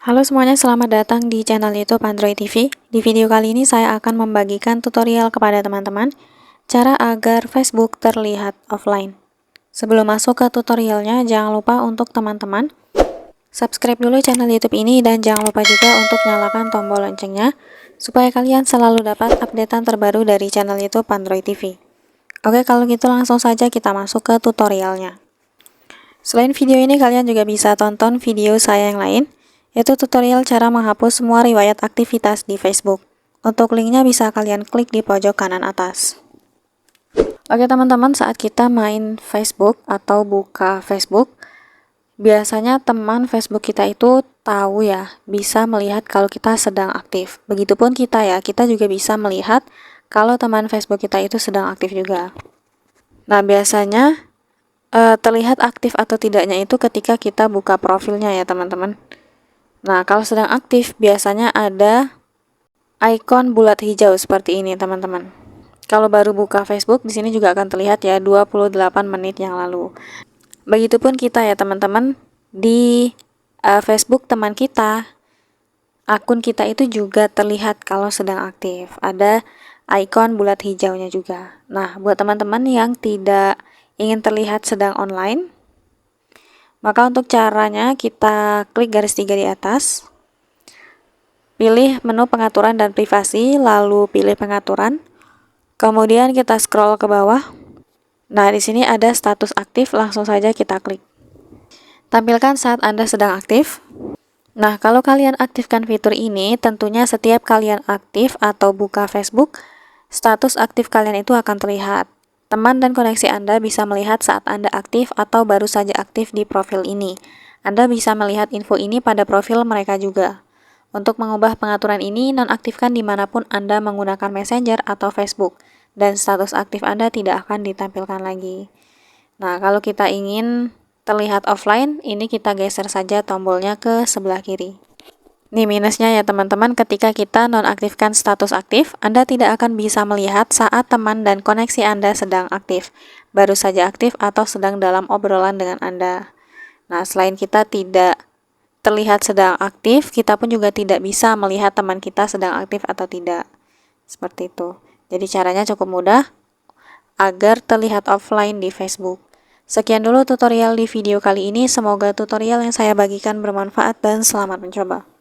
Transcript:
Halo semuanya, selamat datang di channel YouTube Android TV. Di video kali ini saya akan membagikan tutorial kepada teman-teman cara agar Facebook terlihat offline. Sebelum masuk ke tutorialnya, jangan lupa untuk teman-teman subscribe dulu channel YouTube ini dan jangan lupa juga untuk nyalakan tombol loncengnya supaya kalian selalu dapat updatean terbaru dari channel YouTube Android TV. Oke, kalau gitu langsung saja kita masuk ke tutorialnya. Selain video ini, kalian juga bisa tonton video saya yang lain, yaitu tutorial cara menghapus semua riwayat aktivitas di Facebook. Untuk linknya bisa kalian klik di pojok kanan atas. Oke teman-teman, saat kita main Facebook atau buka Facebook, biasanya teman Facebook kita itu tahu ya, bisa melihat kalau kita sedang aktif. Begitupun kita ya, kita juga bisa melihat kalau teman Facebook kita itu sedang aktif juga. Nah biasanya terlihat aktif atau tidaknya itu ketika kita buka profilnya ya teman-teman. Nah, kalau sedang aktif biasanya ada ikon bulat hijau seperti ini teman-teman. Kalau baru buka Facebook, di sini juga akan terlihat ya 28 menit yang lalu. Begitupun kita ya teman-teman, di Facebook teman kita, akun kita itu juga terlihat kalau sedang aktif. Ada ikon bulat hijaunya juga. Nah, buat teman-teman yang tidak ingin terlihat sedang online, maka untuk caranya kita klik garis 3 di atas, pilih menu pengaturan dan privasi, lalu pilih pengaturan, kemudian kita scroll ke bawah. Nah, di sini ada status aktif, langsung saja kita klik. Tampilkan saat Anda sedang aktif. Nah, kalau kalian aktifkan fitur ini, tentunya setiap kalian aktif atau buka Facebook, status aktif kalian itu akan terlihat. Teman dan koneksi Anda bisa melihat saat Anda aktif atau baru saja aktif di profil ini. Anda bisa melihat info ini pada profil mereka juga. Untuk mengubah pengaturan ini, nonaktifkan dimanapun Anda menggunakan Messenger atau Facebook, dan status aktif Anda tidak akan ditampilkan lagi. Nah, kalau kita ingin terlihat offline, ini kita geser saja tombolnya ke sebelah kiri. Nih minusnya ya teman-teman, ketika kita nonaktifkan status aktif, Anda tidak akan bisa melihat saat teman dan koneksi Anda sedang aktif, baru saja aktif atau sedang dalam obrolan dengan Anda. Nah, selain kita tidak terlihat sedang aktif, kita pun juga tidak bisa melihat teman kita sedang aktif atau tidak. Seperti itu. Jadi caranya cukup mudah agar terlihat offline di Facebook. Sekian dulu tutorial di video kali ini, semoga tutorial yang saya bagikan bermanfaat dan selamat mencoba.